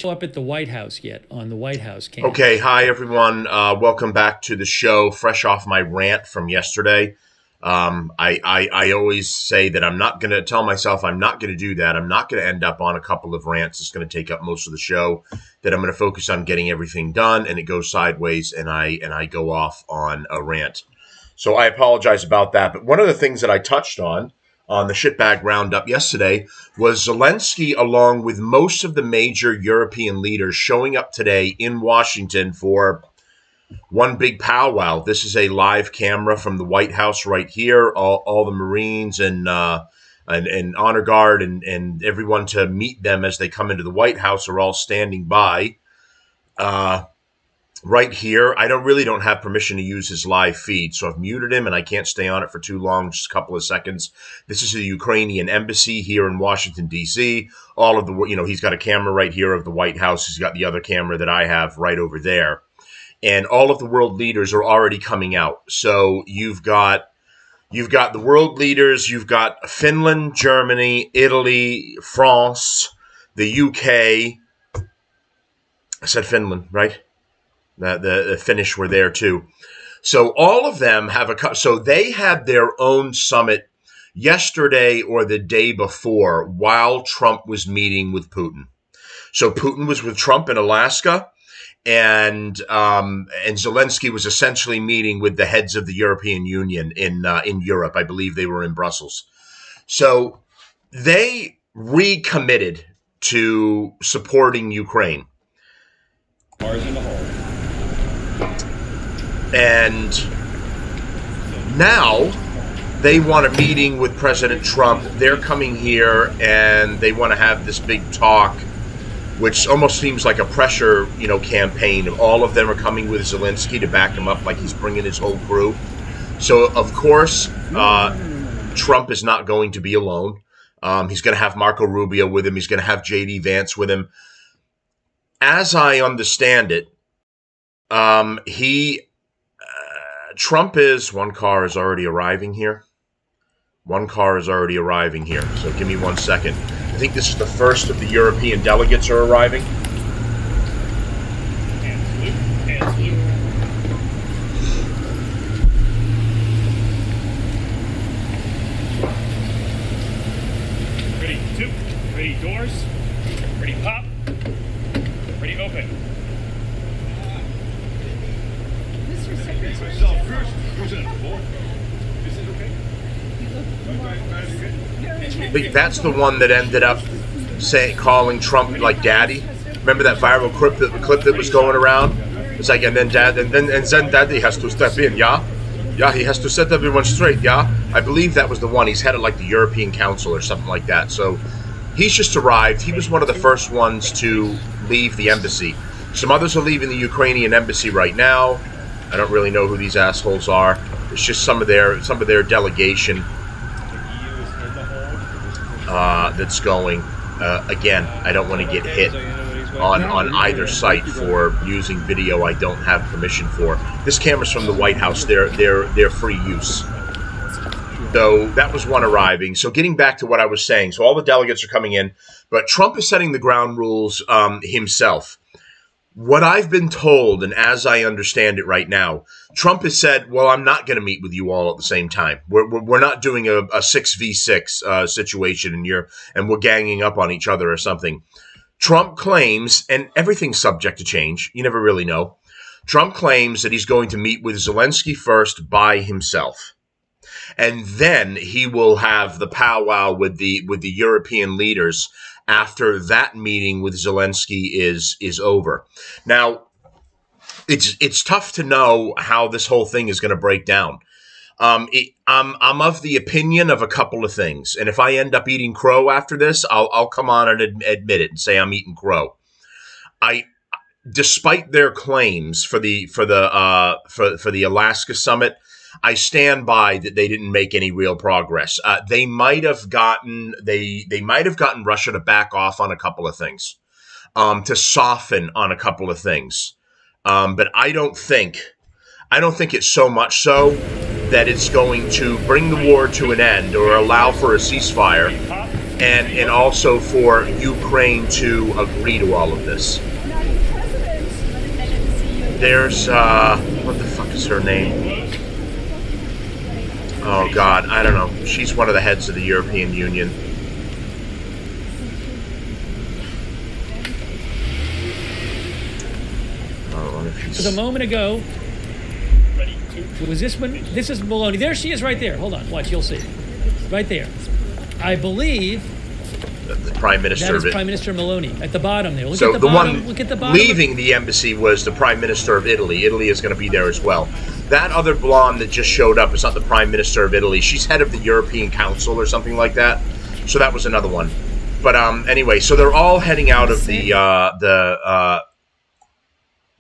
Show up at the White House yet on the White House campus. Okay, hi everyone. Welcome back to the show. Fresh off my rant from yesterday. I always say that I'm not going to tell myself I'm not going to do that. I'm not going to end up on a couple of rants. It's going to take up most of the show. That I'm going to focus on getting everything done, and it goes sideways, and I go off on a rant. So I apologize about that. But one of the things that I touched on the shitbag roundup yesterday was Zelensky, along with most of the major European leaders, showing up today in Washington for one big powwow. This is a live camera from the White House right here. All the Marines and honor guard and everyone to meet them as they come into the White House are all standing by. Right here, I don't have permission to use his live feed, so I've muted him, and I can't stay on it for too long, just a couple of seconds. This is the Ukrainian embassy here in Washington, D.C. All of the, he's got a camera right here of the White House. He's got the other camera that I have right over there. And all of the world leaders are already coming out. So you've got the world leaders, you've got Finland, Germany, Italy, France, the UK. I said Finland, right? The Finnish were there too. So all of them so they had their own summit yesterday or the day before while Trump was meeting with Putin. So Putin was with Trump in Alaska, and Zelensky was essentially meeting with the heads of the European Union in Europe. I believe they were in Brussels. So they recommitted to supporting Ukraine. Ours in the hole. And now they want a meeting with President Trump. They're coming here and they want to have this big talk, which almost seems like a pressure, campaign. All of them are coming with Zelensky to back him up like he's bringing his whole crew. So, of course, Trump is not going to be alone. He's going to have Marco Rubio with him. He's going to have J.D. Vance with him. As I understand it, Trump one car is already arriving here. One car is already arriving here. So give me 1 second. I think this is the first of the European delegates are arriving. Ready, two. Ready, doors. Ready, pop. Ready, open. That's the one that ended up calling Trump like daddy. Remember that viral clip that was going around? It's like, and then daddy has to step in, yeah? Yeah, he has to set everyone straight, yeah? I believe that was the one. He's headed like the European Council or something like that. So he's just arrived. He was one of the first ones to leave the embassy. Some others are leaving the Ukrainian embassy right now. I don't really know who these assholes are. It's just some of their delegation that's going. Again, I don't want to get hit on either site for using video I don't have permission for. This camera's from the White House. They're free use. So that was one arriving. So getting back to what I was saying. So all the delegates are coming in, but Trump is setting the ground rules himself. What I've been told, and as I understand it right now, Trump has said, well, I'm not going to meet with you all at the same time. We're not doing a 6v6 situation and we're ganging up on each other or something. Trump claims, and everything's subject to change, you never really know. Trump claims that he's going to meet with Zelensky first by himself. And then he will have the powwow with the European leaders after that meeting with Zelensky is over. Now, it's tough to know how this whole thing is going to break down. I'm of the opinion of a couple of things, and if I end up eating crow after this, I'll come on and admit it and say I'm eating crow. Despite their claims for the Alaska summit, I stand by that they didn't make any real progress. They might have gotten Russia to back off on a couple of things, to soften on a couple of things. But I don't think it's so much so that it's going to bring the war to an end or allow for a ceasefire. and also for Ukraine to agree to all of this. There's what the fuck is her name? Oh God, I don't know. She's one of the heads of the European Union. Because a moment ago, was this one? This is Meloni. There she is right there. Hold on. Watch. You'll see. Right there. I believe the Prime Minister. That is Prime Minister Meloni at the bottom there. Look at the bottom. Leaving the embassy was the Prime Minister of Italy. Italy is going to be there as well. That other blonde that just showed up is not the Prime Minister of Italy. She's head of the European Council or something like that. So that was another one. But anyway, so they're all heading out of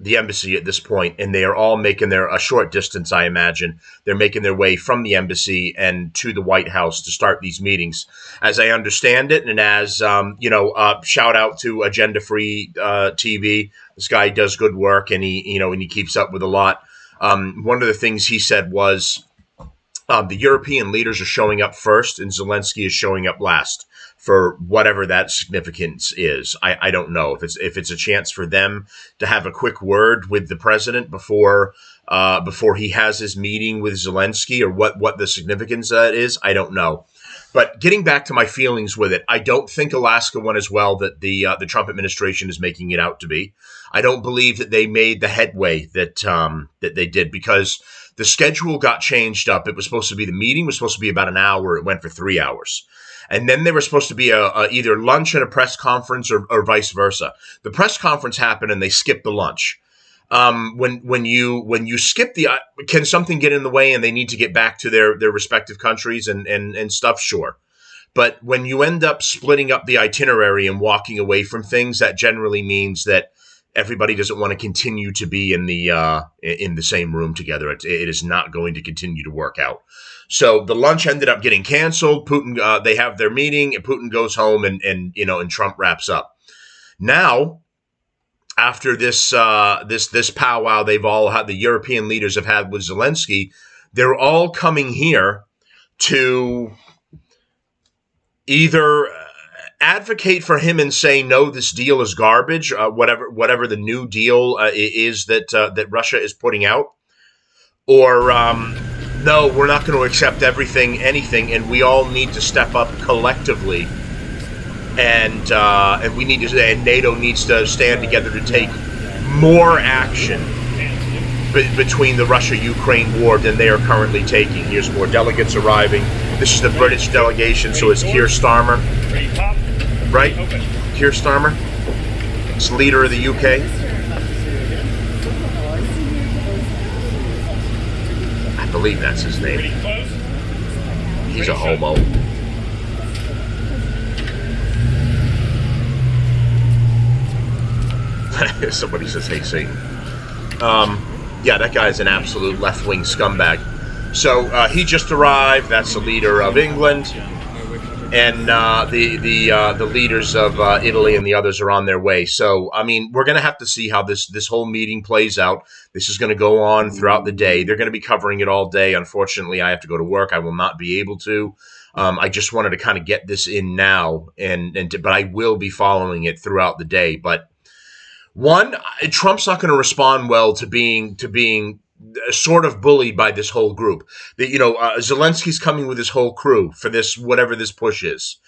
the embassy at this point, and they are all making a short distance, I imagine. They're making their way from the embassy and to the White House to start these meetings. As I understand it, and as, shout out to Agenda Free TV. This guy does good work, and he keeps up with a lot. One of the things he said was the European leaders are showing up first, and Zelensky is showing up last. For whatever that significance is, I don't know if it's a chance for them to have a quick word with the president before he has his meeting with Zelensky, or what the significance of that is. I don't know. But getting back to my feelings with it, I don't think Alaska went as well that the Trump administration is making it out to be. I don't believe that they made the headway that they did, because the schedule got changed up. It was supposed to be, the meeting was supposed to be about an hour. It went for 3 hours. And then there was supposed to be either lunch and a press conference or vice versa. The press conference happened and they skipped the lunch. When you skip can something get in the way and they need to get back to their respective countries and stuff? Sure. But when you end up splitting up the itinerary and walking away from things, that generally means that everybody doesn't want to continue to be in the same room together. It is not going to continue to work out. So the lunch ended up getting canceled. Putin, they have their meeting, and Putin goes home, and Trump wraps up. Now, after this powwow they've all had, the European leaders have had with Zelensky, they're all coming here to either advocate for him and say, no, this deal is garbage, whatever the new deal is that Russia is putting out, or no, we're not going to accept anything, and we all need to step up collectively, and we need to, and NATO needs to stand together to take more action between the Russia-Ukraine war than they are currently taking. Here's more delegates arriving. This is the British delegation, so it's Keir Starmer, right? Keir Starmer, it's leader of the UK. I believe that's his name. He's a homo. Somebody says, hey, Satan. Yeah, that guy's an absolute left-wing scumbag. So he just arrived. That's the leader of England. And the leaders of Italy and the others are on their way. So, I mean, we're going to have to see how this whole meeting plays out. This is going to go on throughout the day. They're going to be covering it all day. Unfortunately, I have to go to work. I will not be able to. I just wanted to kind of get this in now, but I will be following it throughout the day. But one, Trump's not going to respond well to being sort of bullied by this whole group. Zelensky's coming with his whole crew for this, whatever this push is.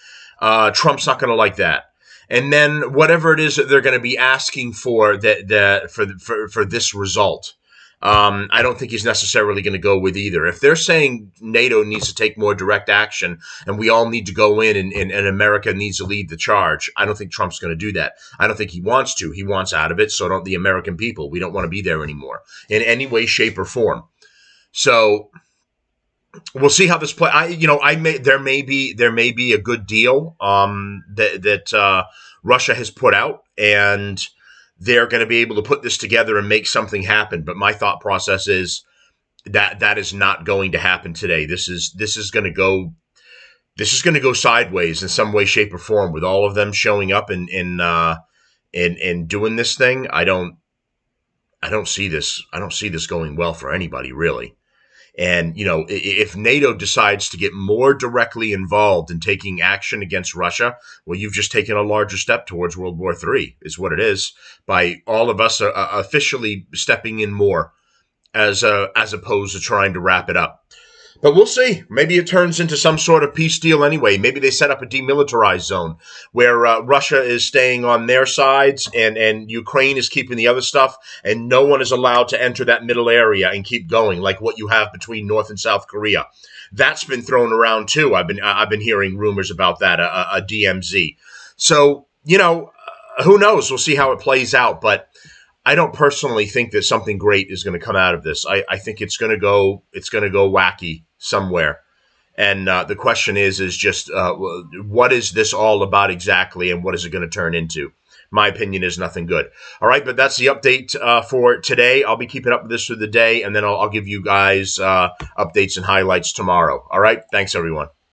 Trump's not going to like that. And then whatever it is that they're going to be asking for for this result, I don't think he's necessarily going to go with either. If they're saying NATO needs to take more direct action and we all need to go in and America needs to lead the charge, I don't think Trump's going to do that. I don't think he wants to. He wants out of it. So don't the American people. We don't want to be there anymore in any way, shape, or form. So we'll see how this play. There may be a good deal that Russia has put out, and they're going to be able to put this together and make something happen. But my thought process is that is not going to happen today. This is going to go sideways in some way, shape, or form with all of them showing up and doing this thing. I don't see this going well for anybody, really. And, you know, if NATO decides to get more directly involved in taking action against Russia, well, you've just taken a larger step towards World War III, is what it is, by all of us officially stepping in more as opposed to trying to wrap it up. But we'll see. Maybe it turns into some sort of peace deal anyway. Maybe they set up a demilitarized zone where Russia is staying on their sides and Ukraine is keeping the other stuff, and no one is allowed to enter that middle area and keep going, like what you have between North and South Korea. That's been thrown around too. I've been hearing rumors about that, a DMZ. So, you know, who knows? We'll see how it plays out. But I don't personally think that something great is going to come out of this. I think it's going to go wacky somewhere. And the question is just what is this all about exactly, and what is it going to turn into? My opinion is nothing good. All right, but that's the update for today. I'll be keeping up with this through the day, and then I'll give you guys updates and highlights tomorrow. All right, thanks, everyone.